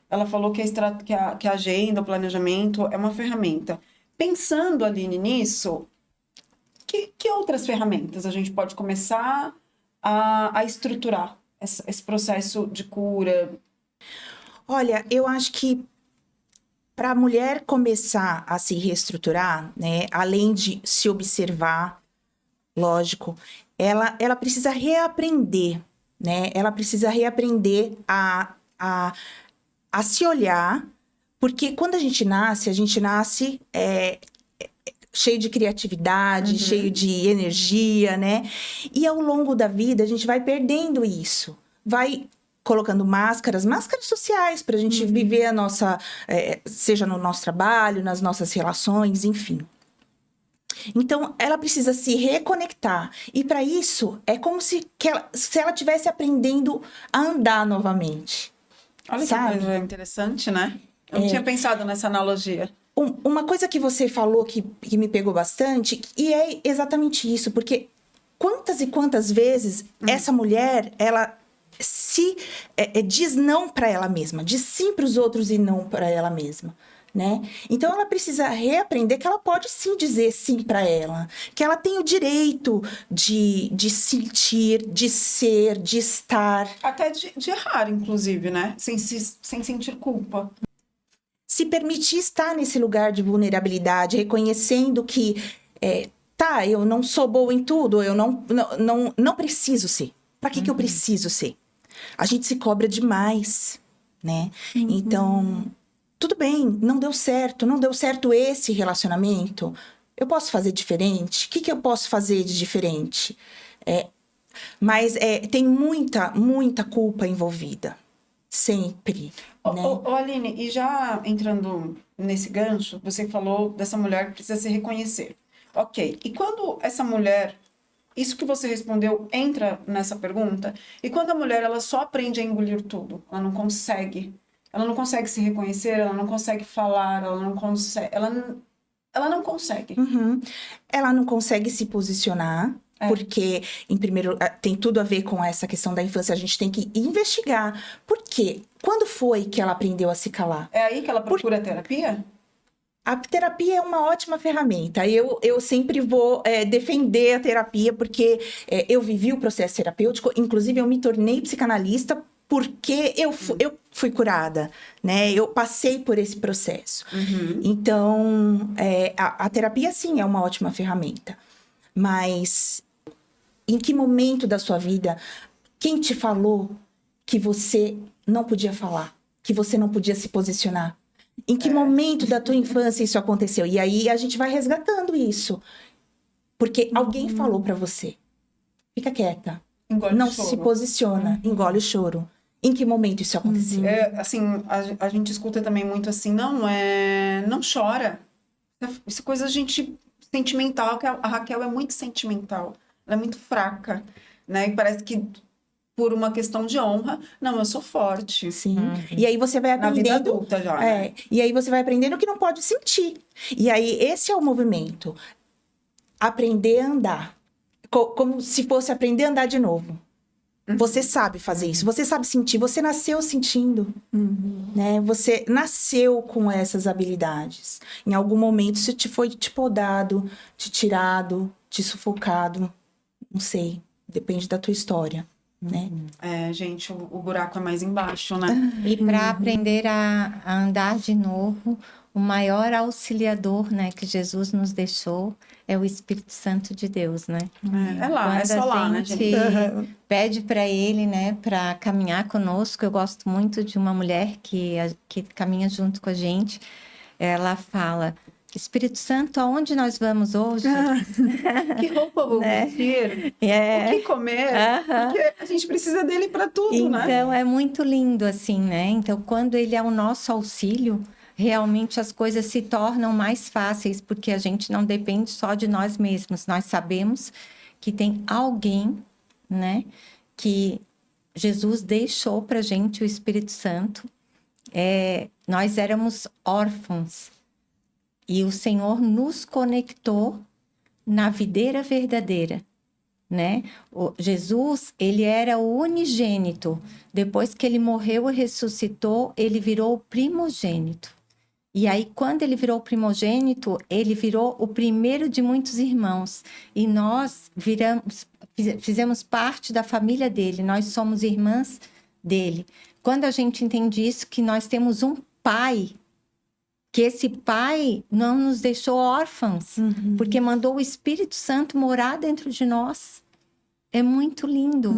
Ela falou que que a agenda, o planejamento é uma ferramenta. Pensando, Aline, nisso, que outras ferramentas a gente pode começar a estruturar esse processo de cura? Olha, eu acho que para a mulher começar a se reestruturar, né, além de se observar, lógico, ela precisa reaprender, né? Ela precisa reaprender a se olhar, porque quando a gente nasce cheio de criatividade, cheio de energia, né? E ao longo da vida a gente vai perdendo isso, vai colocando máscaras sociais para a gente viver a nossa, seja no nosso trabalho, nas nossas relações, enfim. Então, ela precisa se reconectar. E para isso, é como se ela estivesse aprendendo a andar novamente. Olha sabe? que coisa interessante, né? Eu não tinha pensado nessa analogia. Uma coisa que você falou que me pegou bastante, e é exatamente isso, porque quantas e quantas vezes essa mulher, ela diz não para ela mesma, diz sim para os outros e não para ela mesma. Né? Então ela precisa reaprender que ela pode sim dizer sim para ela, que ela tem o direito de sentir, de ser, de estar. Até de errar, inclusive, né? Sem sentir culpa. Se permitir estar nesse lugar de vulnerabilidade, reconhecendo que eu não sou boa em tudo, eu não preciso ser. Para que eu preciso ser? A gente se cobra demais, né? Então, tudo bem, não deu certo esse relacionamento. Eu posso fazer diferente? O que eu posso fazer de diferente? Mas tem muita culpa envolvida. Sempre, né? Aline, e já entrando nesse gancho, você falou dessa mulher que precisa se reconhecer. Ok, e quando essa mulher, isso que você respondeu entra nessa pergunta, e quando a mulher ela só aprende a engolir tudo, ela não consegue se reconhecer, ela não consegue falar, ela não consegue. Ela não consegue se posicionar, porque, tem tudo a ver com essa questão da infância. A gente tem que investigar. Por quê? Quando foi que ela aprendeu a se calar? É aí que ela procura terapia? A terapia é uma ótima ferramenta. Eu sempre vou defender a terapia, porque eu vivi o processo terapêutico. Inclusive, eu me tornei psicanalista porque eu fui curada, né? Eu passei por esse processo. Então, a terapia, sim, é uma ótima ferramenta. Mas, em que momento da sua vida, quem te falou que você não podia falar? Que você não podia se posicionar? Em que momento da tua infância isso aconteceu? E aí, a gente vai resgatando isso. Porque alguém falou pra você. Fica quieta. Não se posiciona. Engole o choro. Em que momento isso aconteceu? Assim, a gente escuta também muito assim, não chora. Isso é coisa sentimental, que a Raquel é muito sentimental. Ela é muito fraca, né? E parece que por uma questão de honra, não, eu sou forte. Sim. E aí você vai aprendendo... Na vida adulta já, né? E aí você vai aprendendo que não pode sentir. E aí esse é o movimento. Aprender a andar. Como se fosse aprender a andar de novo. Você sabe fazer isso, você sabe sentir, você nasceu sentindo, né? Você nasceu com essas habilidades. Em algum momento isso foi te podado, te tirado, te sufocado, não sei, depende da tua história, né? Gente, o buraco é mais embaixo, né? E para aprender a andar de novo, o maior auxiliador, né, que Jesus nos deixou é o Espírito Santo de Deus, né? É só lá, né, gente? Pede para ele, né, para caminhar conosco. Eu gosto muito de uma mulher que caminha junto com a gente. Ela fala Espírito Santo, aonde nós vamos hoje? Que roupa vou vestir? O que comer? Porque a gente precisa dele para tudo, né? Então, é muito lindo assim, né? Então, quando ele é o nosso auxílio, realmente as coisas se tornam mais fáceis, porque a gente não depende só de nós mesmos. Nós sabemos que tem alguém, né, que Jesus deixou para a gente, o Espírito Santo. Nós éramos órfãos e o Senhor nos conectou na videira verdadeira, né? Jesus, ele era o unigênito. Depois que ele morreu e ressuscitou, ele virou o primogênito. E aí, quando ele virou o primogênito, ele virou o primeiro de muitos irmãos. E nós fizemos parte da família dele, nós somos irmãs dele. Quando a gente entende isso, que nós temos um pai, que esse pai não nos deixou órfãos, porque mandou o Espírito Santo morar dentro de nós. É muito lindo,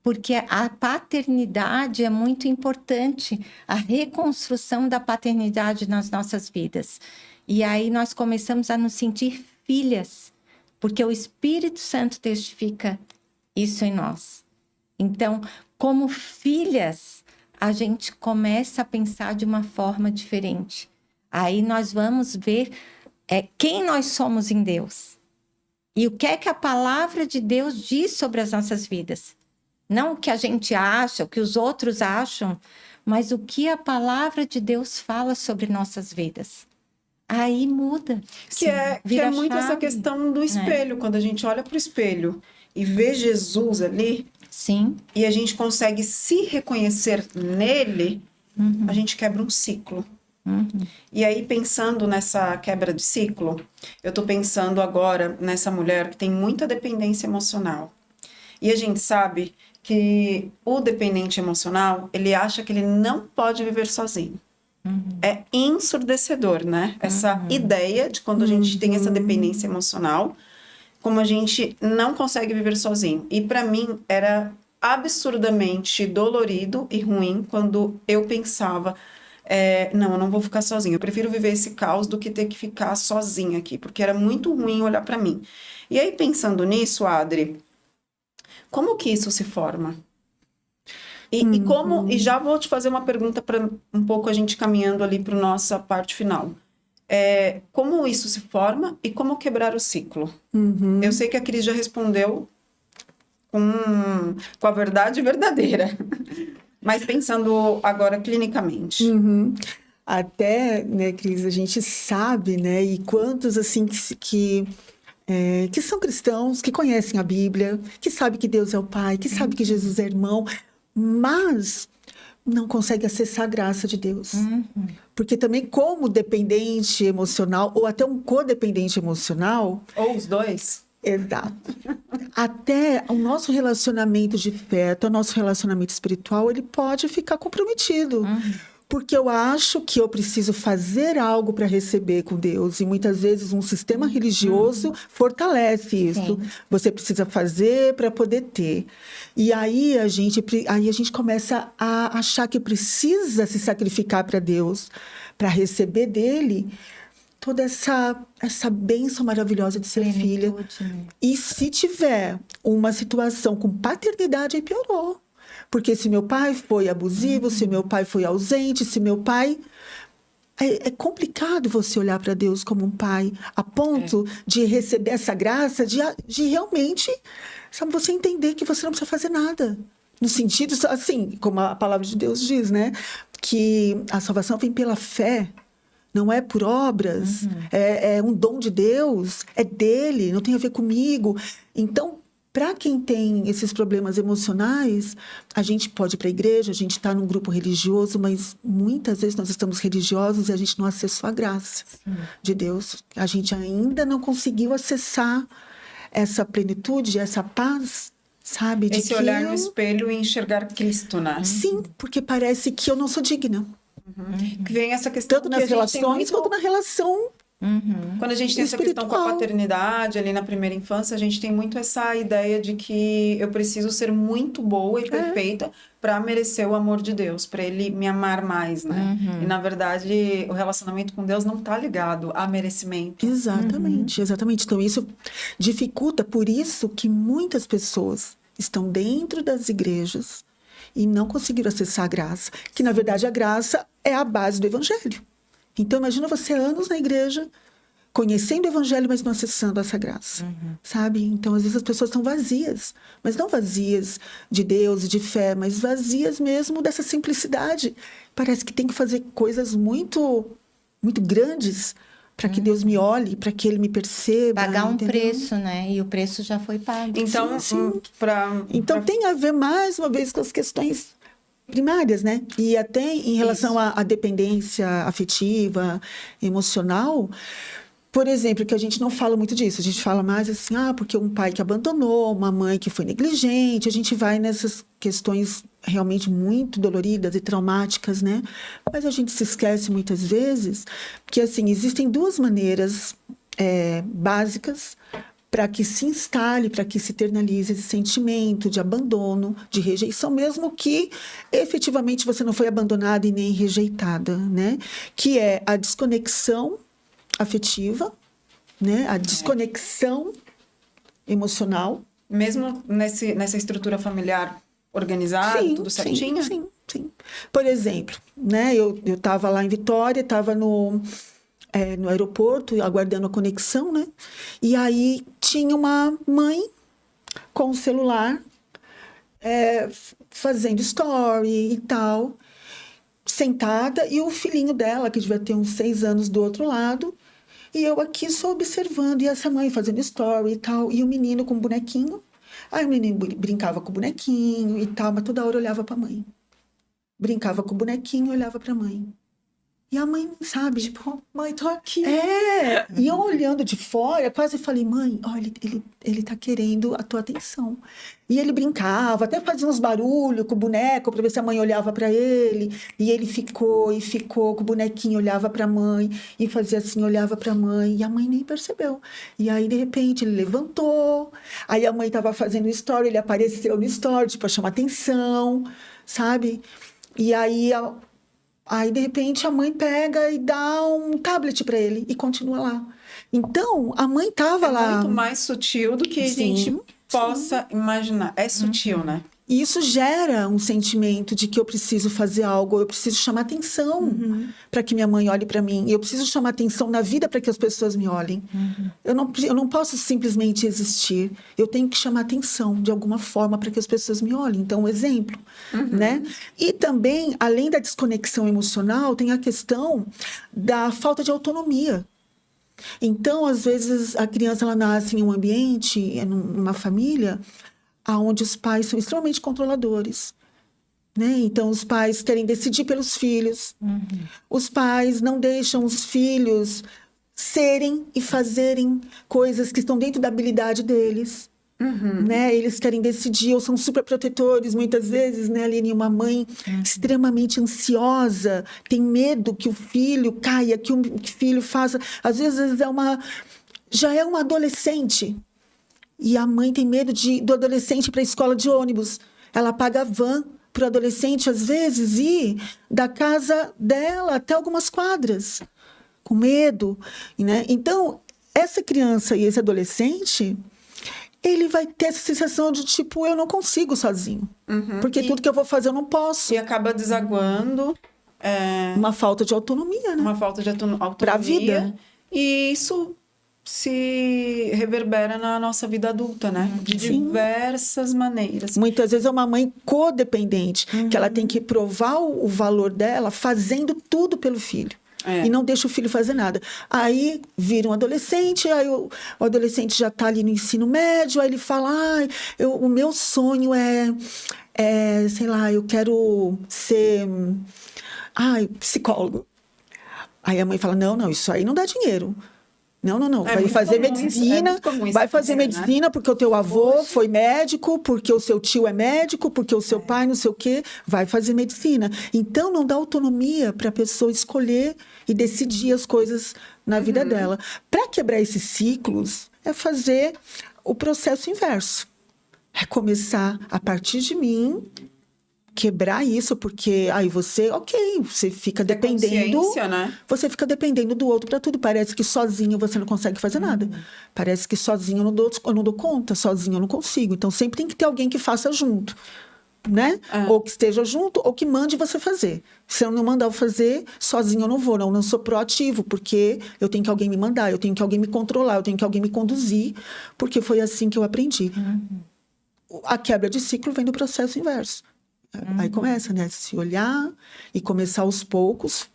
porque a paternidade é muito importante, a reconstrução da paternidade nas nossas vidas. E aí nós começamos a nos sentir filhas, porque o Espírito Santo testifica isso em nós. Então, como filhas, a gente começa a pensar de uma forma diferente. Aí nós vamos ver quem nós somos em Deus. E o que é que a palavra de Deus diz sobre as nossas vidas? Não o que a gente acha, o que os outros acham, mas o que a palavra de Deus fala sobre nossas vidas. Aí muda. Que é muito essa questão do espelho. Quando a gente olha para o espelho e vê Jesus ali, sim, e a gente consegue se reconhecer nele, a gente quebra um ciclo. E aí, pensando nessa quebra de ciclo, eu tô pensando agora nessa mulher que tem muita dependência emocional. E a gente sabe que o dependente emocional, ele acha que ele não pode viver sozinho. É ensurdecedor, né? Essa ideia de quando a gente tem essa dependência emocional, como a gente não consegue viver sozinho. E para mim era absurdamente dolorido e ruim quando eu pensava... não, eu não vou ficar sozinha. Eu prefiro viver esse caos do que ter que ficar sozinha aqui, porque era muito ruim olhar para mim. E aí, pensando nisso, Adri, como que isso se forma? E já vou te fazer uma pergunta para um pouco a gente caminhando ali para nossa parte final. Como isso se forma e como quebrar o ciclo? Eu sei que a Cris já respondeu com a verdade verdadeira. Mas pensando agora clinicamente. Até, né, Cris, a gente sabe, né, e quantos, assim, que são cristãos, que conhecem a Bíblia, que sabem que Deus é o Pai, que sabem que Jesus é irmão, mas não conseguem acessar a graça de Deus. Porque também, como dependente emocional, ou até um codependente emocional... Ou os dois. Exato. Até o nosso relacionamento de fé, até o nosso relacionamento espiritual, ele pode ficar comprometido. Porque eu acho que eu preciso fazer algo para receber com Deus. E muitas vezes um sistema religioso fortalece isso. Sim. Você precisa fazer para poder ter. E aí a gente começa a achar que precisa se sacrificar para Deus, para receber dele toda essa bênção maravilhosa de ser filha. E se tiver uma situação com paternidade, aí piorou. Porque se meu pai foi abusivo, se meu pai foi ausente, se meu pai... É complicado você olhar para Deus como um pai, a ponto de receber essa graça, de realmente, sabe, você entender que você não precisa fazer nada. No sentido, assim, como a palavra de Deus diz, né? Que a salvação vem pela fé. Não é por obras, é um dom de Deus, é dele, não tem a ver comigo. Então, para quem tem esses problemas emocionais, a gente pode ir para a igreja, a gente está num grupo religioso, mas muitas vezes nós estamos religiosos e a gente não acessou a graça de Deus. A gente ainda não conseguiu acessar essa plenitude, essa paz, sabe? Esse olhar no espelho e enxergar Cristo, né? Sim, porque parece que eu não sou digna. Que vem essa questão tanto nas relações quanto na relação Quando a gente tem essa questão com a Espiritual. paternidade, ali na primeira infância, a gente tem muito essa ideia de que eu preciso ser muito boa e perfeita para merecer o amor de Deus, para ele me amar mais, né? E na verdade, o relacionamento com Deus não tá ligado a merecimento. Exatamente, exatamente. Então, isso dificulta, por isso que muitas pessoas estão dentro das igrejas e não conseguiram acessar a graça, que na verdade a graça é a base do evangelho. Então, imagina você anos na igreja, conhecendo o evangelho, mas não acessando essa graça, sabe? Então, às vezes as pessoas estão vazias, mas não vazias de Deus e de fé, mas vazias mesmo dessa simplicidade. Parece que tem que fazer coisas muito, muito grandes para que Deus me olhe, para que Ele me perceba. Pagar um entendeu? preço, né? E o preço já foi pago. Então, Sim. para Então, tem a ver, mais uma vez, com as questões primárias, né? E até em relação à dependência afetiva, emocional, por exemplo, que a gente não fala muito disso. A gente fala mais assim, porque um pai que abandonou, uma mãe que foi negligente. A gente vai nessas questões realmente muito doloridas e traumáticas, né? Mas a gente se esquece muitas vezes que, assim, existem duas maneiras básicas para que se instale, para que se internalize esse sentimento de abandono, de rejeição, mesmo que efetivamente você não foi abandonada e nem rejeitada, né? Que é a desconexão afetiva, né? A desconexão emocional. mesmo nessa estrutura familiar organizada, tudo certinho? Sim. Por exemplo, né? Eu estava lá em Vitória, estava no aeroporto, aguardando a conexão, né? E aí tinha uma mãe com o celular fazendo story e tal, sentada, e o filhinho dela, que devia ter uns 6 anos, do outro lado, e eu aqui só observando, e essa mãe fazendo story e tal, e o menino com o bonequinho. Aí o menino brincava com o bonequinho e tal, mas toda hora olhava para a mãe. Brincava com o bonequinho e olhava para a mãe. E a mãe, sabe, tipo, mãe, tô aqui. E eu olhando de fora, quase falei, mãe, olha, ele tá querendo a tua atenção. E ele brincava, até fazia uns barulhos com o boneco para ver se a mãe olhava para ele. E ele ficou com o bonequinho, olhava para a mãe e fazia assim, olhava para a mãe. E a mãe nem percebeu. E aí, de repente, ele levantou. Aí a mãe tava fazendo story, ele apareceu no story, tipo, pra chamar atenção, sabe? E aí, de repente, a mãe pega e dá um tablet para ele e continua lá. Então, a mãe estava lá. É muito mais sutil do que a gente possa imaginar. É sutil, né? E isso gera um sentimento de que eu preciso fazer algo, eu preciso chamar atenção para que minha mãe olhe para mim. Eu preciso chamar atenção na vida para que as pessoas me olhem. Eu não posso simplesmente existir. Eu tenho que chamar atenção de alguma forma para que as pessoas me olhem. Então, um exemplo, né? E também, além da desconexão emocional, tem a questão da falta de autonomia. Então, às vezes, a criança ela nasce em um ambiente, numa família, onde os pais são extremamente controladores, né? Então, os pais querem decidir pelos filhos. Os pais não deixam os filhos serem e fazerem coisas que estão dentro da habilidade deles. Né? Eles querem decidir, ou são super protetores, muitas vezes, né, Aline? Uma mãe extremamente ansiosa, tem medo que o filho caia, que o filho faça. Às vezes já é uma adolescente. E a mãe tem medo do adolescente ir para a escola de ônibus. Ela paga a van para o adolescente, às vezes, ir da casa dela até algumas quadras, com medo, né? Então, essa criança e esse adolescente, ele vai ter essa sensação de, tipo, eu não consigo sozinho. Porque tudo que eu vou fazer eu não posso. E acaba desaguando Uma falta de autonomia, né? uma falta de autonomia. Pra vida. E isso se reverbera na nossa vida adulta, né? De diversas maneiras. Muitas vezes é uma mãe codependente, que ela tem que provar o valor dela fazendo tudo pelo filho. E não deixa o filho fazer nada. Aí vira um adolescente, aí o adolescente já está ali no ensino médio, aí ele fala, o meu sonho sei lá, eu quero ser psicólogo. Aí a mãe fala, não, isso aí não dá dinheiro. Não. É Vai muito fazer comum isso, medicina, muito comum isso vai fazer acontecer, né? medicina porque o teu avô Hoje- foi médico, porque o seu tio é médico, porque o seu pai não sei o quê, vai fazer medicina. Então, não dá autonomia para a pessoa escolher e decidir as coisas na vida dela. Para quebrar esses ciclos, é fazer o processo inverso. É começar a partir de mim, quebrar isso, porque aí você fica dependendo, consciência, né? você fica dependendo do outro para tudo. Parece que sozinho você não consegue fazer nada. Parece que sozinho eu não dou conta, sozinho eu não consigo. Então sempre tem que ter alguém que faça junto, né? Ou que esteja junto, ou que mande você fazer. Se eu não mandar eu fazer, sozinho eu não vou, não sou proativo, porque eu tenho que alguém me mandar, eu tenho que alguém me controlar, eu tenho que alguém me conduzir, porque foi assim que eu aprendi. A quebra de ciclo vem do processo inverso. Aí começa, né? Se olhar e começar aos poucos,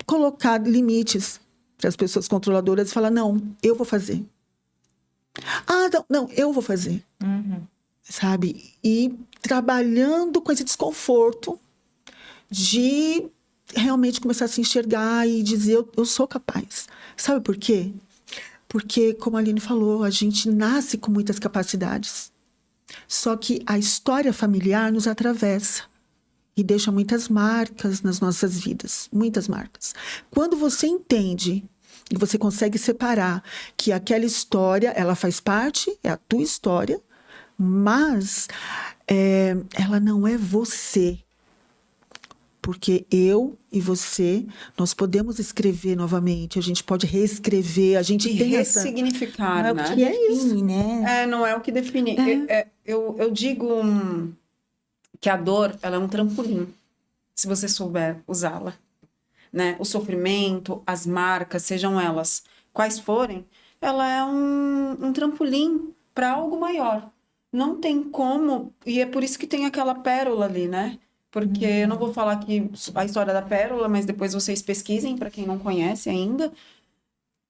colocar limites para as pessoas controladoras e falar, não, eu vou fazer. Ah, não, eu vou fazer. Sabe? E trabalhando com esse desconforto de realmente começar a se enxergar e dizer, eu sou capaz. Sabe por quê? Porque, como a Aline falou, a gente nasce com muitas capacidades. Só que a história familiar nos atravessa e deixa muitas marcas nas nossas vidas, muitas marcas. Quando você entende e você consegue separar que aquela história, ela faz parte, é a tua história, mas ela não é você. Porque eu e você, nós podemos escrever novamente, a gente pode reescrever, a gente E tem ressignificar, Não é o né? que define, né? Não é o que define. Eu digo que a dor, ela é um trampolim, se você souber usá-la, né? O sofrimento, as marcas, sejam elas quais forem, ela é um trampolim para algo maior. Não tem como, e é por isso que tem aquela pérola ali, né? Porque eu não vou falar aqui a história da pérola, mas depois vocês pesquisem, para quem não conhece ainda.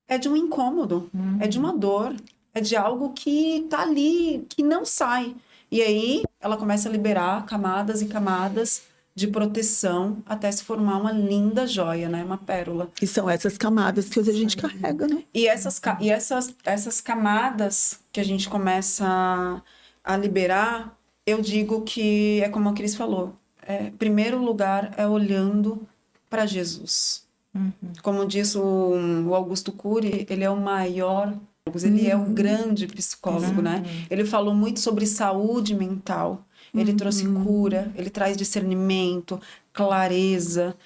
É de um incômodo, é de uma dor, é de algo que tá ali, que não sai. E aí ela começa a liberar camadas e camadas de proteção até se formar uma linda joia, né? Uma pérola. E são essas camadas que hoje a gente carrega, né? E essas camadas que a gente começa a liberar, eu digo que é como a Cris falou. Primeiro lugar é olhando para Jesus. Como diz o Augusto Cury, ele é o maior, ele é o grande psicólogo, né? Ele falou muito sobre saúde mental, ele trouxe cura, ele traz discernimento, clareza.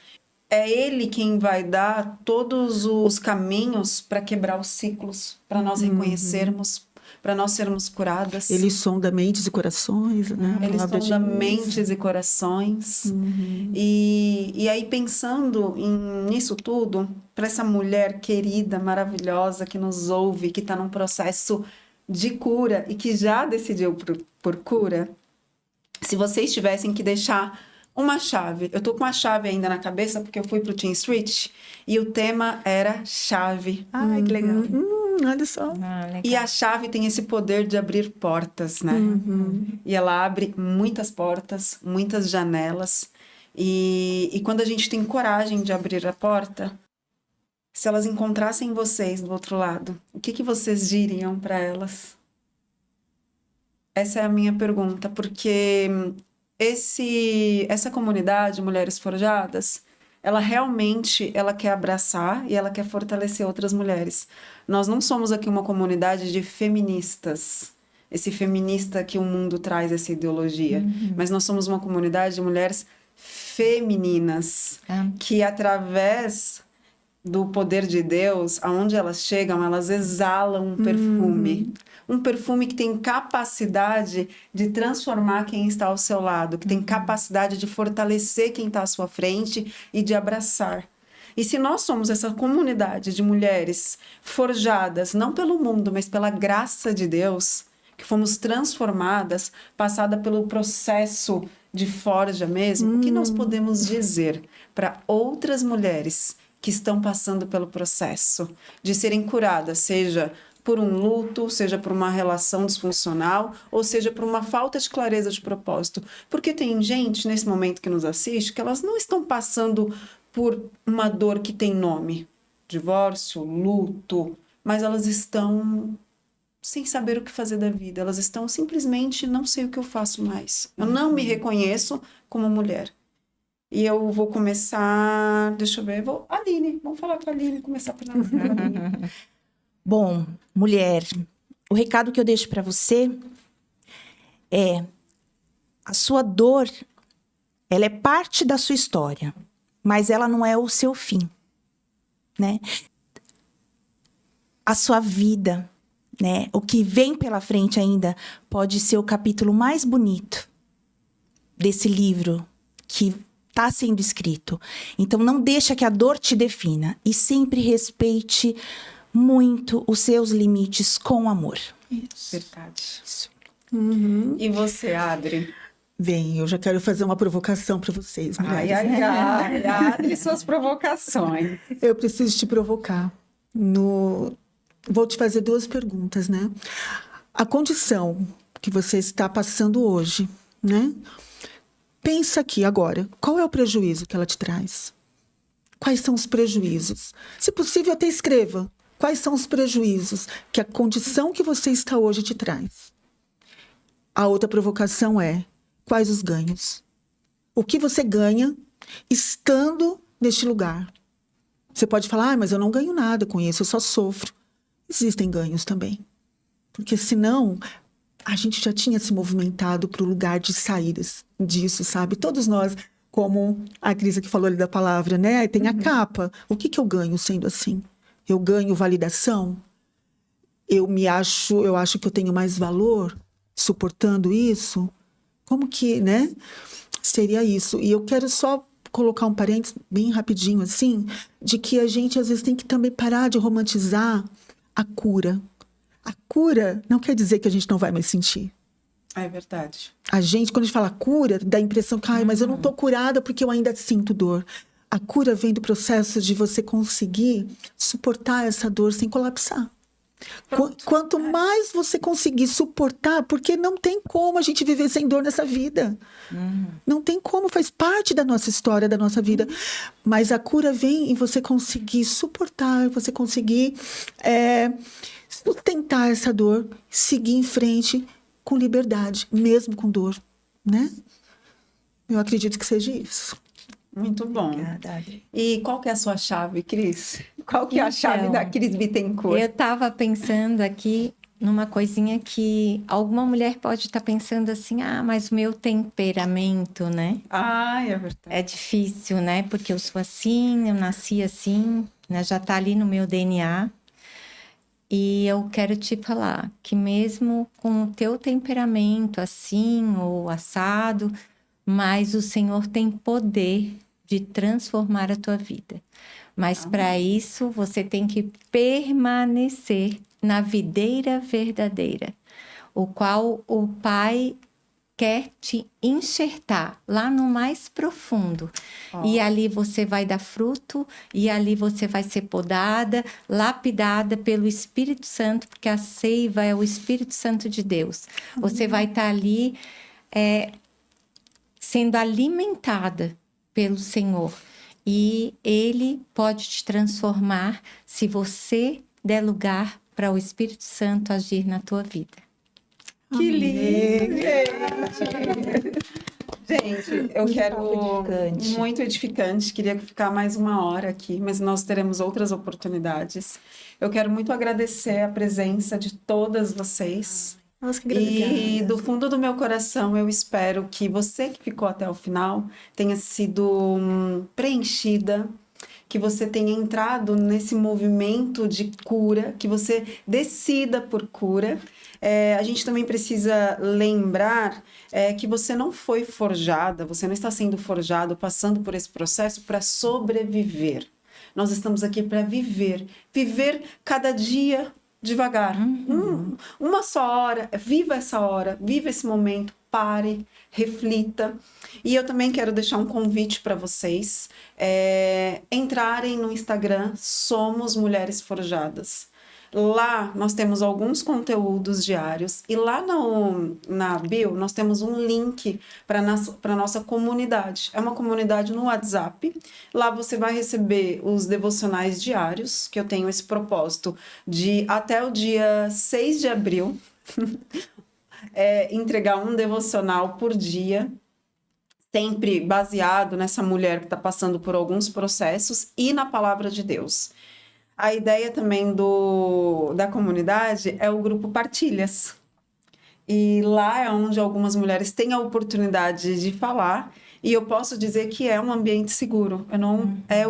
É ele quem vai dar todos os caminhos para quebrar os ciclos, para nós reconhecermos, para nós sermos curadas. Ele sonda mentes e corações, né? Ele sonda mentes e corações. E aí, pensando nisso tudo, para essa mulher querida, maravilhosa, que nos ouve, que está num processo de cura e que já decidiu por cura, se vocês tivessem que deixar uma chave, eu tô com a chave ainda na cabeça, porque eu fui pro Teen Street, e o tema era chave. Ai, que legal. Olha só. legal. E a chave tem esse poder de abrir portas, né? E ela abre muitas portas, muitas janelas. E quando a gente tem coragem de abrir a porta, se elas encontrassem vocês do outro lado, o que vocês diriam para elas? Essa é a minha pergunta, porque essa comunidade, Mulheres Forjadas, ela realmente quer abraçar e ela quer fortalecer outras mulheres. Nós não somos aqui uma comunidade de feministas, esse feminista que o mundo traz, essa ideologia, mas nós somos uma comunidade de mulheres femininas, que através do poder de Deus, aonde elas chegam, elas exalam um perfume que tem capacidade de transformar quem está ao seu lado, que tem capacidade de fortalecer quem está à sua frente e de abraçar. E se nós somos essa comunidade de mulheres forjadas, não pelo mundo, mas pela graça de Deus, que fomos transformadas, passada pelo processo de forja mesmo, o que nós podemos dizer para outras mulheres que estão passando pelo processo de serem curadas, seja por um luto, seja por uma relação disfuncional, ou seja por uma falta de clareza de propósito? Porque tem gente nesse momento que nos assiste que elas não estão passando por uma dor que tem nome: divórcio, luto, mas elas estão sem saber o que fazer da vida. Elas estão simplesmente, não sei o que eu faço mais. Eu não me reconheço como mulher. E eu vou começar, deixa eu ver, Aline, vamos falar com a Aline, começar por Aline. Bom, mulher, o recado que eu deixo para você é: a sua dor, ela é parte da sua história, mas ela não é o seu fim, né? A sua vida, né? O que vem pela frente ainda pode ser o capítulo mais bonito desse livro que está sendo escrito. Então, não deixa que a dor te defina e sempre respeite muito os seus limites com amor. Isso. Verdade. Isso. E você, Adri? Bem, eu já quero fazer uma provocação para vocês, mulheres. Ai, Adri, suas provocações. Eu preciso te provocar. Vou te fazer 2 perguntas, né? A condição que você está passando hoje, né? Pensa aqui agora, qual é o prejuízo que ela te traz? Quais são os prejuízos? Se possível, até escreva. Quais são os prejuízos que a condição que você está hoje te traz? A outra provocação é: quais os ganhos? O que você ganha estando neste lugar? Você pode falar, mas eu não ganho nada com isso, eu só sofro. Existem ganhos também. Porque senão, a gente já tinha se movimentado para o lugar de saídas disso, sabe? Todos nós, como a Cris que falou ali da palavra, né? Tem a capa. O que eu ganho sendo assim? Eu ganho validação? Eu acho que eu tenho mais valor suportando isso? Como que, né? Seria isso. E eu quero só colocar um parênteses bem rapidinho, assim, de que a gente, às vezes, tem que também parar de romantizar a cura. A cura não quer dizer que a gente não vai mais sentir. É verdade. A gente, quando a gente fala cura, dá a impressão que, mas eu não tô curada porque eu ainda sinto dor. A cura vem do processo de você conseguir suportar essa dor sem colapsar. Quanto mais você conseguir suportar, porque não tem como a gente viver sem dor nessa vida. Não tem como, faz parte da nossa história, da nossa vida. Mas a cura vem em você conseguir suportar, você conseguir sustentar essa dor, seguir em frente com liberdade, mesmo com dor, né? Eu acredito que seja isso. Muito bom. Obrigada, Adri. E qual que é a sua chave, Cris? Qual que é a chave da Cris Bittencourt? Eu estava pensando aqui numa coisinha que alguma mulher pode estar pensando assim, mas o meu temperamento, né? É verdade. É difícil, né? Porque eu sou assim, eu nasci assim, né? Já está ali no meu DNA. E eu quero te falar que mesmo com o teu temperamento assim ou assado, mas o Senhor tem poder de transformar a tua vida. Mas para isso você tem que permanecer na videira verdadeira, o qual o Pai quer te enxertar lá no mais profundo. E ali você vai dar fruto, e ali você vai ser podada, lapidada pelo Espírito Santo, porque a seiva é o Espírito Santo de Deus. Você vai estar ali sendo alimentada pelo Senhor. E Ele pode te transformar se você der lugar para o Espírito Santo agir na tua vida. Que lindo, gente! Gente, eu quero... edificante. Muito edificante. Queria ficar mais 1 hora aqui, mas nós teremos outras oportunidades. Eu quero muito agradecer a presença de todas vocês. Nossa, que E do fundo do meu coração, eu espero que você que ficou até o final tenha sido preenchida, que você tenha entrado nesse movimento de cura, que você decida por cura. A gente também precisa lembrar que você não foi forjada, você não está sendo forjado, passando por esse processo para sobreviver. Nós estamos aqui para viver cada dia devagar. Uma só hora, viva essa hora, viva esse momento, pare, reflita. E eu também quero deixar um convite para vocês entrarem no Instagram Somos Mulheres Forjadas. Lá nós temos alguns conteúdos diários e lá na bio nós temos um link para a nossa comunidade. É uma comunidade no WhatsApp. Lá você vai receber os devocionais diários, que eu tenho esse propósito de até o dia 6 de abril entregar um devocional por dia, sempre baseado nessa mulher que está passando por alguns processos e na palavra de Deus. A ideia também da comunidade é o grupo Partilhas. E lá é onde algumas mulheres têm a oportunidade de falar, e eu posso dizer que é um ambiente seguro.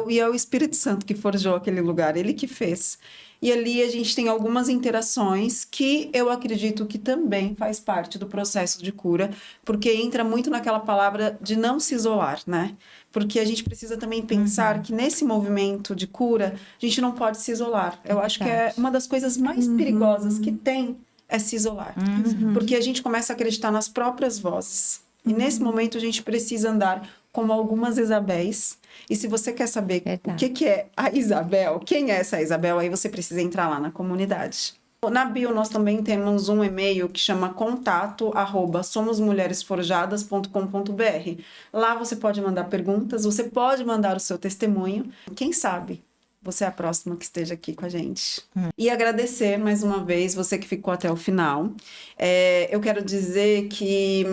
E é o Espírito Santo que forjou aquele lugar, ele que fez. E ali a gente tem algumas interações que eu acredito que também faz parte do processo de cura, porque entra muito naquela palavra de não se isolar, né? Porque a gente precisa também pensar que nesse movimento de cura, a gente não pode se isolar. Eu acho que é uma das coisas mais perigosas que tem é se isolar. Porque a gente começa a acreditar nas próprias vozes. E nesse momento a gente precisa andar como algumas Isabéis. E se você quer saber o que é a Isabel, quem é essa Isabel, aí você precisa entrar lá na comunidade. Na bio nós também temos um e-mail que chama contato@somosmulheresforjadas.com.br. Lá você pode mandar perguntas, você pode mandar o seu testemunho. Quem sabe você é a próxima que esteja aqui com a gente. E agradecer mais uma vez você que ficou até o final. Eu quero dizer que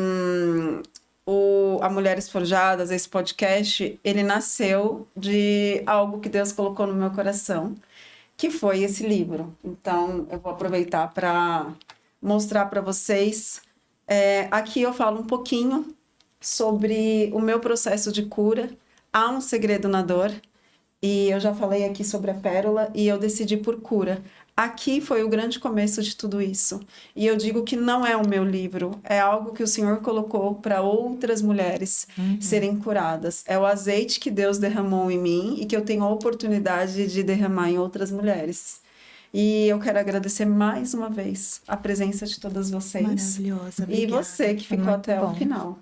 a Mulheres Forjadas, esse podcast, ele nasceu de algo que Deus colocou no meu coração, que foi esse livro. Então, eu vou aproveitar para mostrar para vocês. Aqui eu falo um pouquinho sobre o meu processo de cura. Há um segredo na dor. E eu já falei aqui sobre a pérola e eu decidi por cura. Aqui foi o grande começo de tudo isso. E eu digo que não é o meu livro, é algo que o Senhor colocou para outras mulheres serem curadas. É o azeite que Deus derramou em mim e que eu tenho a oportunidade de derramar em outras mulheres. E eu quero agradecer mais uma vez a presença de todas vocês. Maravilhosa, obrigada. E você que ficou até o final.